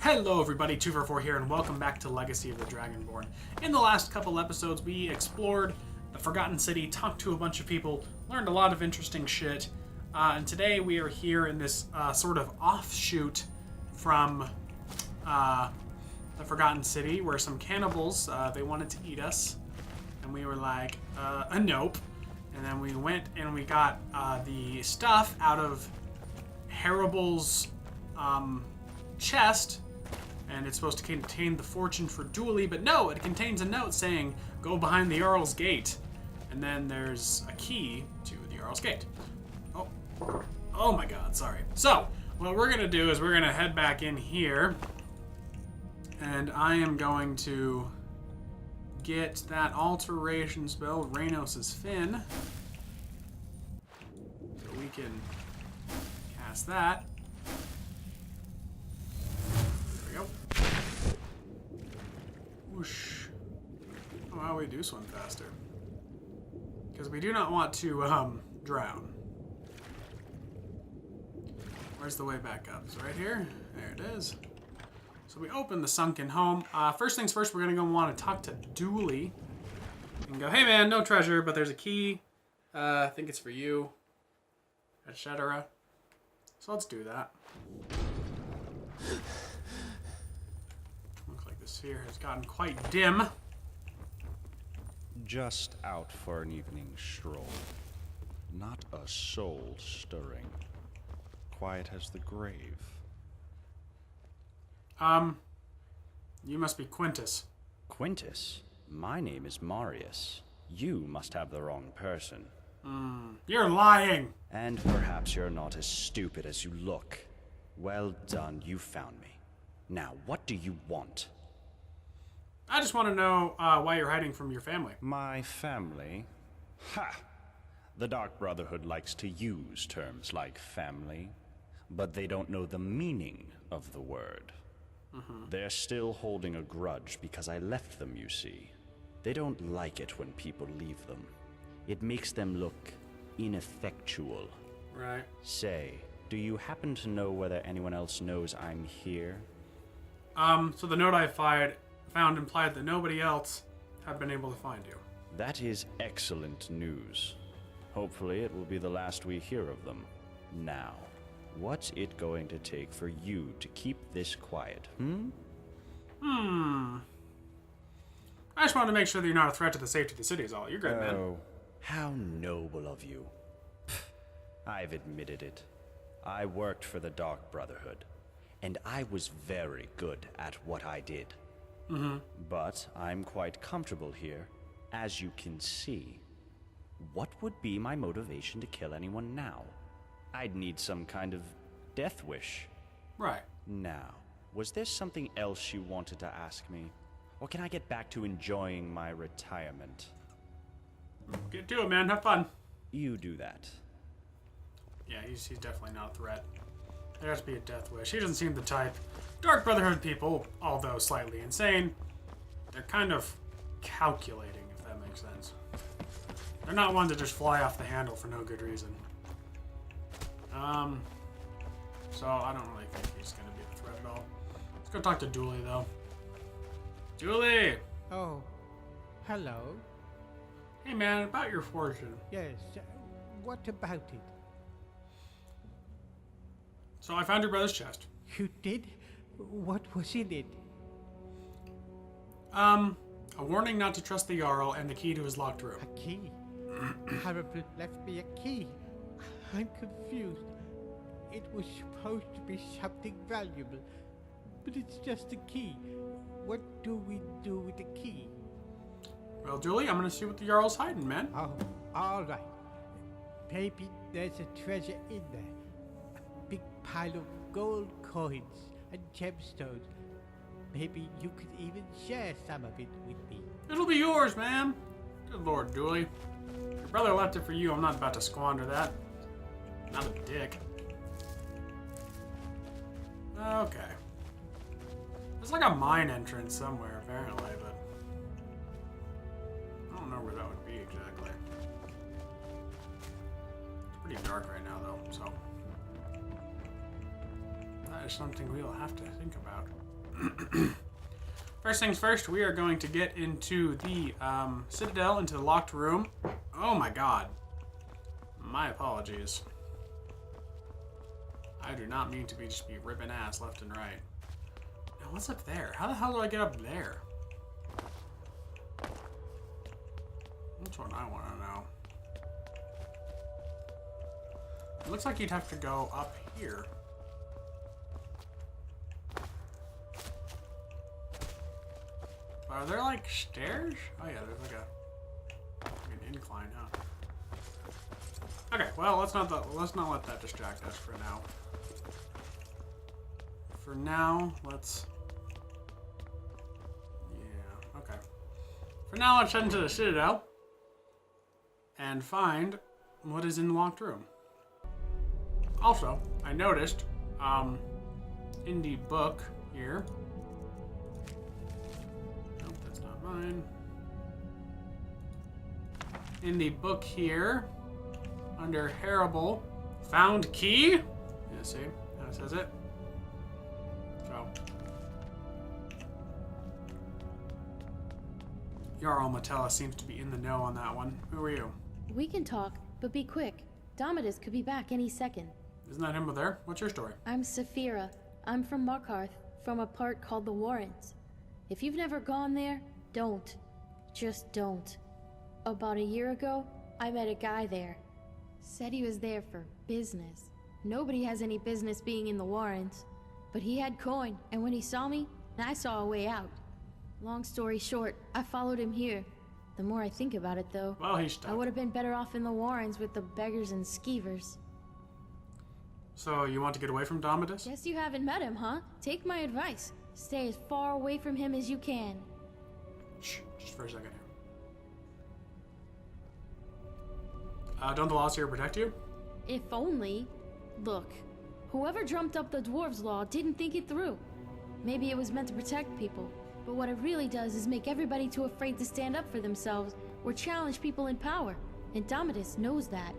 Hello everybody, 244 here, and welcome back to Legacy of the Dragonborn. In the last couple episodes, we explored the Forgotten City, talked to a bunch of people, learned a lot of interesting shit, and today we are here in this sort of offshoot from the Forgotten City, where some cannibals, they wanted to eat us, and we were like, nope. And then we went and we got the stuff out of Haribal's chest, and it's supposed to contain the fortune for Dooley, but no, it contains a note saying, go behind the Jarl's Gate. And then there's a key to the Jarl's Gate. Oh my god, sorry. So, what we're gonna do is we're gonna head back in here, and I am going to get that alteration spell, Reynos' Fin. So we can cast that. Whoosh. Oh, how do we do swim faster? Because we do not want to drown. Where's the way back up? Is it right here? There it is. So we open the sunken home. First things first, we're going to go want to talk to Dooley. And go, hey man, no treasure, but there's a key. I think it's for you. Etc. So let's do that. Sphere has gotten quite dim. Just out for an evening stroll. Not a soul stirring. Quiet as the grave. You must be Quintus. Quintus? My name is Marius. You must have the wrong person. You're lying! And perhaps you're not as stupid as you look. Well done, you found me. Now, what do you want? I just want to know why you're hiding from your family. My family? Ha! The Dark Brotherhood likes to use terms like family, but they don't know the meaning of the word. They're still holding a grudge because I left them, you see. They don't like it when people leave them. It makes them look ineffectual. Right. Say, do you happen to know whether anyone else knows I'm here? So the note I found implied that nobody else had been able to find you. That is excellent news. Hopefully it will be the last we hear of them. Now, what's it going to take for you to keep this quiet, I just wanted to make sure that you're not a threat to the safety of the city is all. You're good, man. Oh, how noble of you. I've admitted it. I worked for the Dark Brotherhood, and I was very good at what I did. But I'm quite comfortable here, as you can see. What would be my motivation to kill anyone now? I'd need some kind of death wish. Right. Now, was there something else you wanted to ask me? Or can I get back to enjoying my retirement? Get to it, man. Have fun. You do that. Yeah, he's definitely not a threat. There has to be a death wish. He doesn't seem the type. Dark Brotherhood people, although slightly insane, they're kind of calculating, if that makes sense. They're not one to just fly off the handle for no good reason. So I don't really think he's going to be a threat at all. Let's go talk to Dooley, though. Dooley! Oh, hello. Hey, man, about your fortune. Yes, what about it? So I found your brother's chest. You did? What was in it? A warning not to trust the Jarl and the key to his locked room. A key? Harible left me a key. I'm confused. It was supposed to be something valuable, but it's just a key. What do we do with the key? Well, Dooley, I'm gonna see what the Jarl's hiding, man. Oh, all right. Maybe there's a treasure in there. A big pile of gold coins and gemstones. Maybe you could even share some of it with me. It'll be yours, man. Good lord, Dooley. Your brother left it for you. I'm not about to squander that. Not a dick. Okay. There's like a mine entrance somewhere, apparently, but I don't know where that would be exactly. It's pretty dark right now, though, so that is something we'll have to think about. First things first, we are going to get into the Citadel, into the locked room. Oh my god. My apologies. I do not mean to just be ripping ass left and right. Now what's up there? How the hell do I get up there? That's what I want to know. It looks like you'd have to go up here. Are there like stairs? Oh yeah, there's like an incline, huh? Okay, well let's not let that distract us for now. For now, let's. Yeah, okay. For now, let's head into the Citadel and find what is in the locked room. Also, I noticed in the book here. Nope, that's not mine. In the book here, under Harable, found key. Yeah, see how it says it. So, Jarl Matella seems to be in the know on that one. Who are you? We can talk, but be quick. Domitus could be back any second. Isn't that him over there? What's your story? I'm Saphira. I'm from Markarth, from a part called the Warrens. If you've never gone there, don't. Just don't. About a year ago, I met a guy there. Said he was there for business. Nobody has any business being in the Warrens. But he had coin, and when he saw me, I saw a way out. Long story short, I followed him here. The more I think about it, though, Well, he's stuck. I would have been better off in the Warrens with the beggars and skeevers. So you want to get away from Domitus? Guess you haven't met him, huh? Take my advice. Stay as far away from him as you can. Shh, just for a second here. Don't the laws here protect you? If only. Look, whoever dreamt up the dwarves' law didn't think it through. Maybe it was meant to protect people, but what it really does is make everybody too afraid to stand up for themselves or challenge people in power, and Domitus knows that.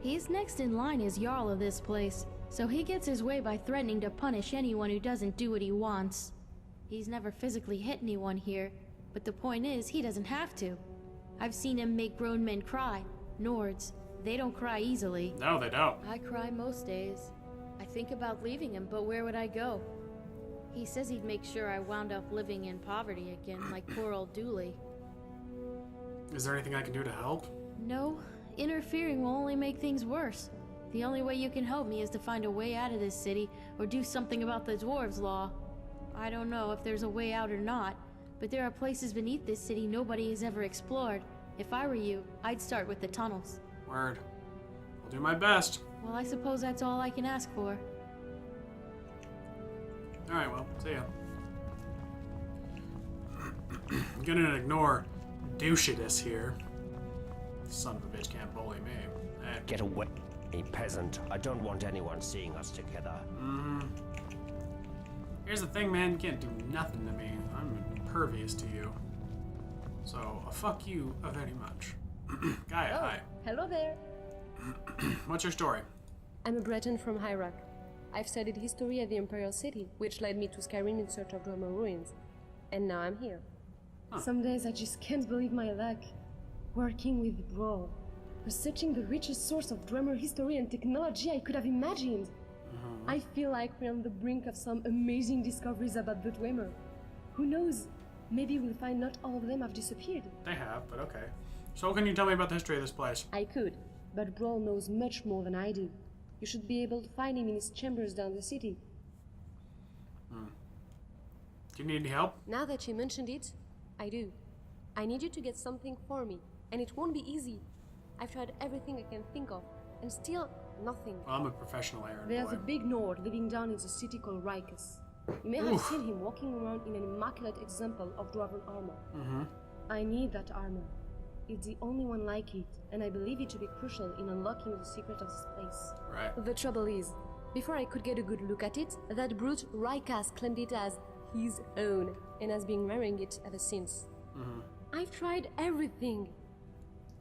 He's next in line as Jarl of this place, so he gets his way by threatening to punish anyone who doesn't do what he wants. He's never physically hit anyone here, but the point is, he doesn't have to. I've seen him make grown men cry. Nords, they don't cry easily. No, they don't. I cry most days. I think about leaving him, but where would I go? He says he'd make sure I wound up living in poverty again, like poor old Dooley. Is there anything I can do to help? No, interfering will only make things worse. The only way you can help me is to find a way out of this city, or do something about the dwarves' law. I don't know if there's a way out or not, but there are places beneath this city nobody has ever explored. If I were you, I'd start with the tunnels. Word. I'll do my best. Well, I suppose that's all I can ask for. Alright, well, see ya. I'm gonna ignore douchedness here. Son of a bitch can't bully me. Eh. Get away, a peasant. I don't want anyone seeing us together. Here's the thing, man. You can't do nothing to me. I'm impervious to you. So, fuck you very much. Gaia, hi. Hello there. What's your story? I'm a Breton from Hyrak. I've studied history at the Imperial City, which led me to Skyrim in search of Dragonborn ruins. And now I'm here. Huh. Some days I just can't believe my luck. Working with Brawl, researching the richest source of drummer history and technology I could have imagined. I feel like we're on the brink of some amazing discoveries about the Dwemer. Who knows? Maybe we'll find not all of them have disappeared. They have, but okay. So what can you tell me about the history of this place? I could, but Brawl knows much more than I do. You should be able to find him in his chambers down the city. Do you need any help? Now that you mentioned it, I do. I need you to get something for me, and it won't be easy. I've tried everything I can think of, and still nothing. Well, I'm a professional errand There's boy. a big Nord living down in the city called Rikus. You may have seen him walking around in an immaculate example of dwarven armor. I need that armor. It's the only one like it, and I believe it to be crucial in unlocking the secret of this place. Right. The trouble is, before I could get a good look at it, that brute Rikas claimed it as his own, and has been wearing it ever since. I've tried everything.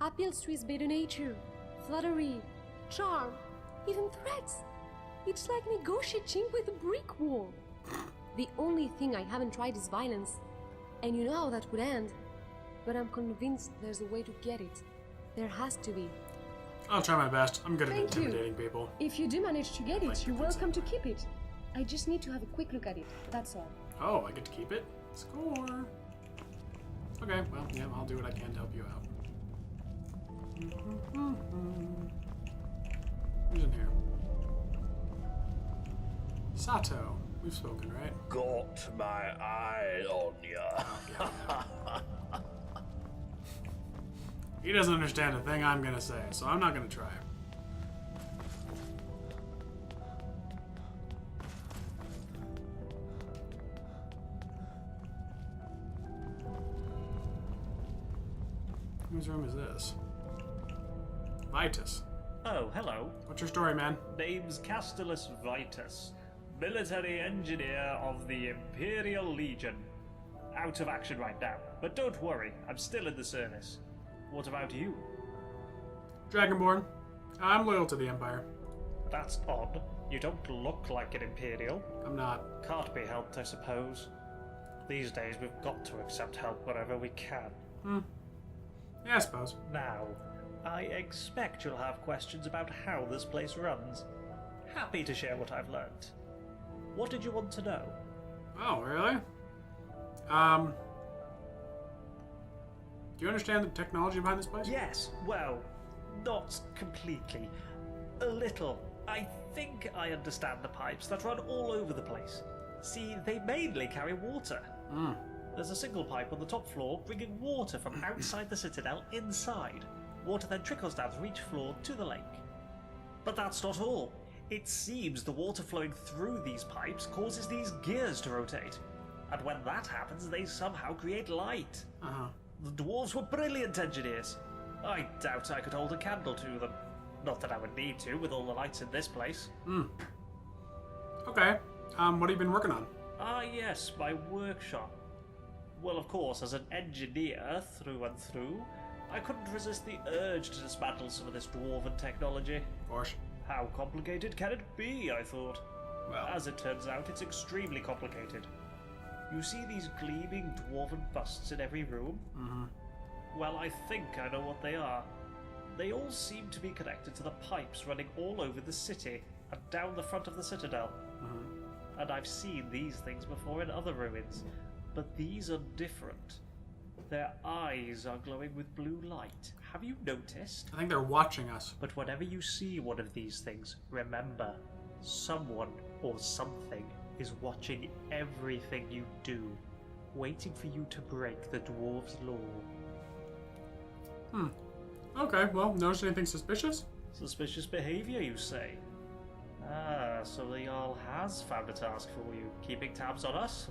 Appeals to his better nature, flattery, charm, even threats. It's like negotiating with a brick wall. The only thing I haven't tried is violence. And you know how that would end. But I'm convinced there's a way to get it. There has to be. I'll try my best. I'm good at Thank you. intimidating people. If you do manage to get Like it, you're the pizza. welcome to keep it. I just need to have a quick look at it, that's all. Oh, I get to keep it? Score. Okay, well, yeah, I'll do what I can to help you out. Who's in here? Sato. We've spoken, right? Got my eye on ya. He doesn't understand a thing I'm gonna say, so I'm not gonna try. Whose room is this? Vitus. Oh, hello. What's your story, man? Name's Castellus Vitus, military engineer of the Imperial Legion. Out of action right now, but don't worry, I'm still in the service. What about you? Dragonborn. I'm loyal to the Empire. That's odd. You don't look like an Imperial. I'm not. Can't be helped, I suppose. These days we've got to accept help wherever we can. Yeah, I suppose. Now, I expect you'll have questions about how this place runs. Happy to share what I've learnt. What did you want to know? Oh, really? Do you understand the technology behind this place? Yes, well, not completely. A little. I think I understand the pipes that run all over the place. See, they mainly carry water. There's a single pipe on the top floor bringing water from outside the citadel inside. Water then trickles down from each floor to the lake. But that's not all. It seems the water flowing through these pipes causes these gears to rotate. And when that happens, they somehow create light. The dwarves were brilliant engineers. I doubt I could hold a candle to them. Not that I would need to, with all the lights in this place. Okay. What have you been working on? Ah, yes, my workshop. Well, of course, as an engineer through and through, I couldn't resist the urge to dismantle some of this dwarven technology. Of course. How complicated can it be, I thought. Well. As it turns out, it's extremely complicated. You see these gleaming dwarven busts in every room? Well, I think I know what they are. They all seem to be connected to the pipes running all over the city and down the front of the citadel. And I've seen these things before in other ruins, but these are different. Their eyes are glowing with blue light. Have you noticed? I think they're watching us. But whenever you see one of these things, remember, someone or something is watching everything you do, waiting for you to break the dwarves' law. Okay, well, notice anything suspicious? Suspicious behavior, you say? Ah, so the Jarl has found a task for you, keeping tabs on us?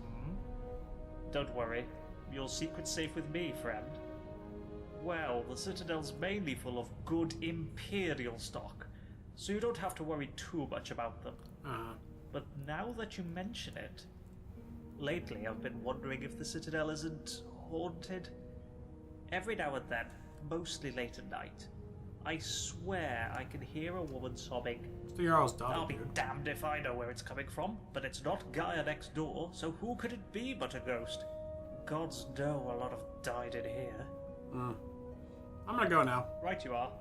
Don't worry, your secret's safe with me, friend. Well, the Citadel's mainly full of good Imperial stock, so you don't have to worry too much about them. But now that you mention it, lately I've been wondering if the Citadel isn't haunted. Every now and then, mostly late at night, I swear I can hear a woman sobbing. It's the Jarl's daughter, I'll be dude. damned if I know where it's coming from, but it's not Gaia next door, so who could it be but a ghost? Gods know a lot have died in here. I'm gonna go now. Right you are.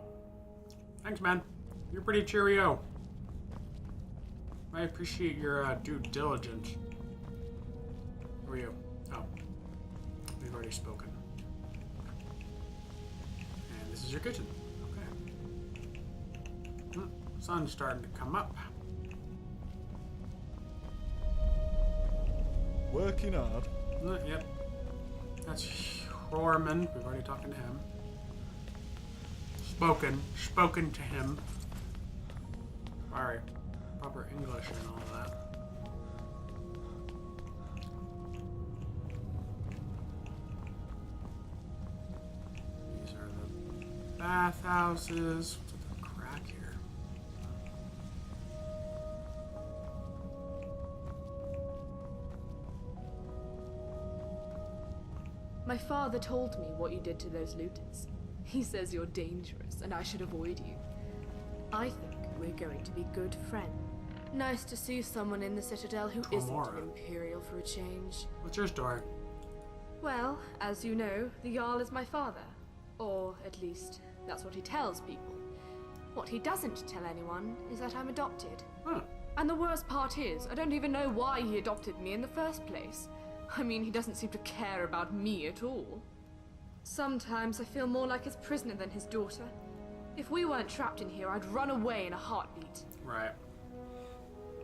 Thanks, man. You're pretty cheerio. I appreciate your due diligence. Who are you? Oh. We've already spoken. And this is your kitchen. Okay. Sun's starting to come up. Working hard. Yep. That's Horman. We've already talked to him. Spoken to him. Sorry. Proper English and all of that. These are the bathhouses. What's with the crack here? My father told me what you did to those looters. He says you're dangerous and I should avoid you. I think we're going to be good friends. Nice to see someone in the Citadel who isn't Komora. an Imperial for a change. What's your story? Well, as you know, the Jarl is my father. Or, at least, that's what he tells people. What he doesn't tell anyone is that I'm adopted. Huh. And the worst part is, I don't even know why he adopted me in the first place. I mean, he doesn't seem to care about me at all. Sometimes I feel more like his prisoner than his daughter. If we weren't trapped in here, I'd run away in a heartbeat. Right.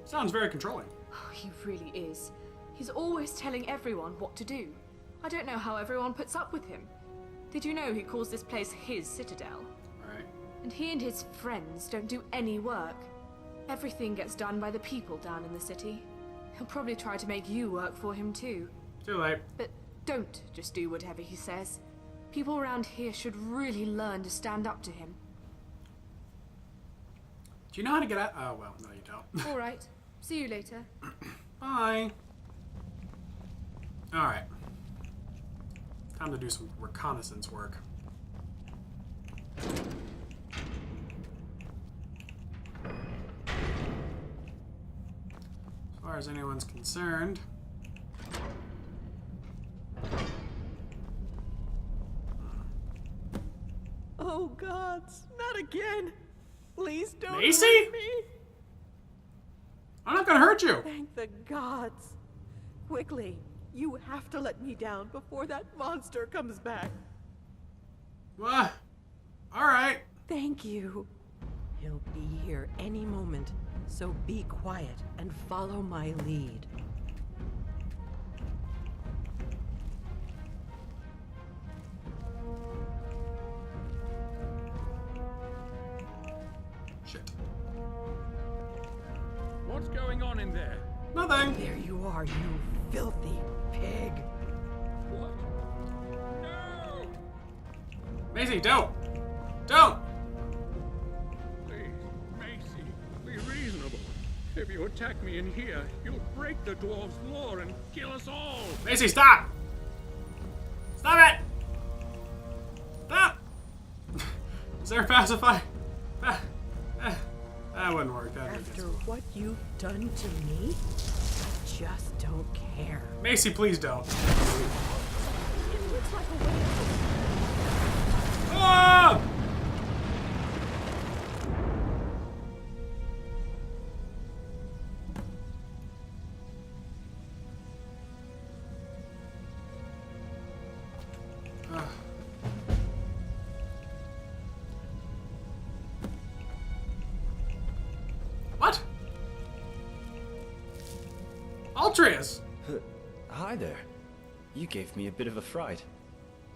Sounds very controlling. Oh, he really is. He's always telling everyone what to do. I don't know how everyone puts up with him. Did you know he calls this place his Citadel? Right. And he and his friends don't do any work. Everything gets done by the people down in the city. He'll probably try to make you work for him too. Too late. But don't just do whatever he says. People around here should really learn to stand up to him. Do you know how to get out? Oh, well, no, you don't. All right. See you later. Bye. Alright. Time to do some reconnaissance work. As far as anyone's concerned. Oh gods, not again! Please don't Macy? hurt me! I'm not gonna hurt you! Thank the gods! Quickly, you have to let me down before that monster comes back. What? Alright. Thank you. He'll be here any moment, so be quiet and follow my lead. Shit. What's going on in there? Nothing. There you are, you filthy pig. What? No! Macy, don't! Don't! Please, Macy, be reasonable. If you attack me in here, you'll break the dwarves' law and kill us all. Macy, stop! Stop it! Stop! Is there a pacify? That wouldn't work. That'd be After difficult. what you've done to me, I just don't care. Macy, please don't. It looks like a way out. Ah! What? Altreus! Hi there. You gave me a bit of a fright.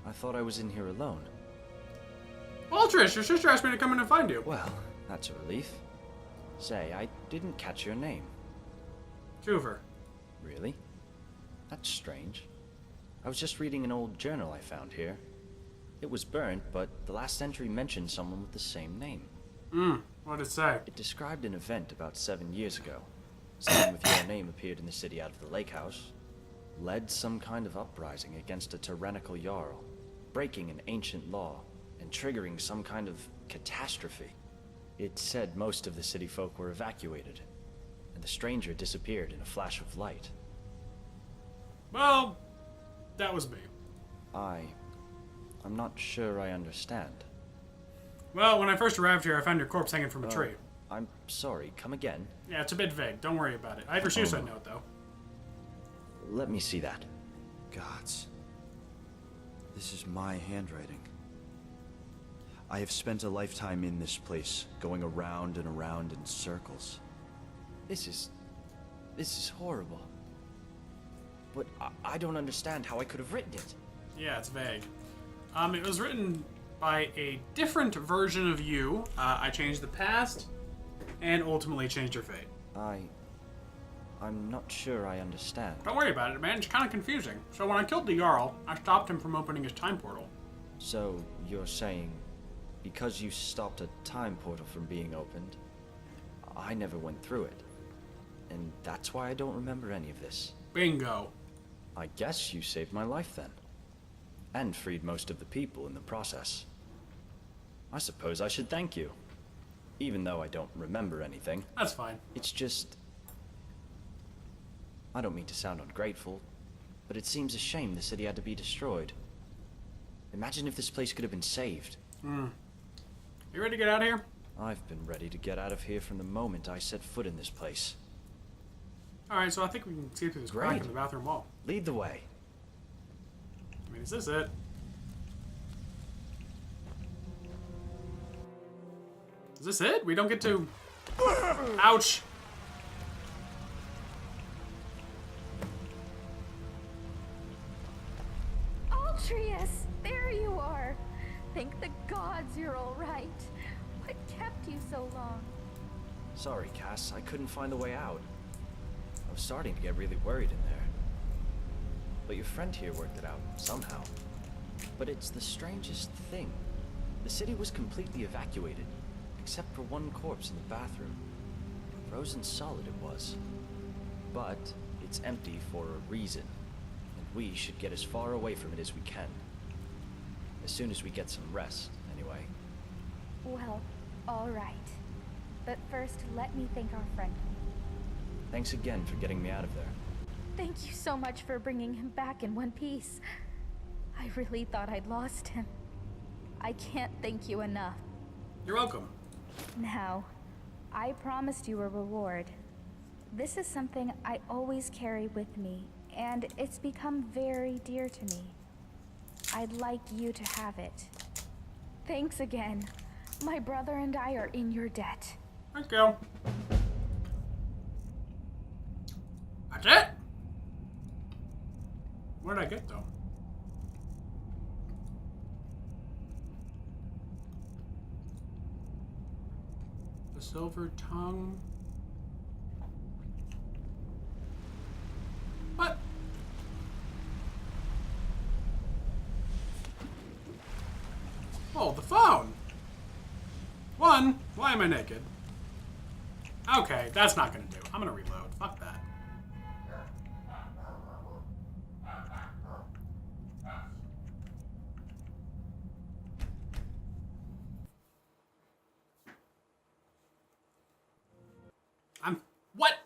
I thought I was in here alone. Altreus, your sister asked me to come in and find you. Well, that's a relief. Say, I didn't catch your name. Juver. Really? That's strange. I was just reading an old journal I found here. It was burnt, but the last entry mentioned someone with the same name. What did it say? It described an event about 7 years ago. Someone with your name appeared in the city out of the lake house. Led some kind of uprising against a tyrannical Jarl, breaking an ancient law, and triggering some kind of catastrophe. It said most of the city folk were evacuated, and the stranger disappeared in a flash of light. Well, that was me. I'm not sure I understand. Well, when I first arrived here, I found your corpse hanging from a tree. I'm sorry, come again? Yeah, it's a bit vague. Don't worry about it. I have your suicide note, though. Let me see that. Gods. This is my handwriting. I have spent a lifetime in this place, going around and around in circles. This is horrible. But I don't understand how I could have written it. Yeah, it's vague. It was written by a different version of you. I changed the past, and ultimately changed your fate. I'm not sure I understand. Don't worry about it, man. It's kind of confusing. So when I killed the Jarl, I stopped him from opening his time portal. So, you're saying, because you stopped a time portal from being opened, I never went through it. And that's why I don't remember any of this. Bingo. I guess you saved my life then. And freed most of the people in the process. I suppose I should thank you. Even though I don't remember anything. That's fine. It's just, I don't mean to sound ungrateful, but it seems a shame the city had to be destroyed. Imagine if this place could have been saved. You ready to get out of here? I've been ready to get out of here from the moment I set foot in this place. Alright, so I think we can see through this crack in the bathroom wall. Lead the way. I mean, is this it? Is this it? We don't get to... Ouch! Altreus, there you are. Thank the gods you're all right. What kept you so long? Sorry, Cass, I couldn't find the way out. I was starting to get really worried in there. But your friend here worked it out, somehow. But it's the strangest thing. The city was completely evacuated, except for one corpse in the bathroom. Frozen solid it was. But it's empty for a reason, and we should get as far away from it as we can. As soon as we get some rest, anyway. Well, all right. But first, let me thank our friend. Thanks again for getting me out of there. Thank you so much for bringing him back in one piece. I really thought I'd lost him. I can't thank you enough. You're welcome. Now, I promised you a reward. This is something I always carry with me, and it's become very dear to me. I'd like you to have it. Thanks again. My brother and I are in your debt. Thank you. That's it? What did I get, though? The silver tongue. What? Oh, the phone. One, why am I naked? Okay, that's not gonna do. I'm gonna reload. Fuck that. What?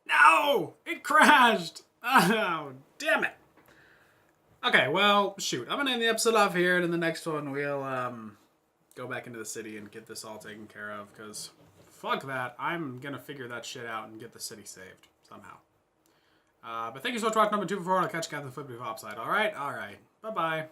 No! It crashed! Oh, damn it. Okay, well, shoot. I'm gonna end the episode off here, and in the next one we'll, go back into the city and get this all taken care of, because fuck that. I'm gonna figure that shit out and get the city saved, somehow. But thank you so much for watching number 2 before. I'll catch you guys on the flippity flop side. Alright? Alright. Bye-bye.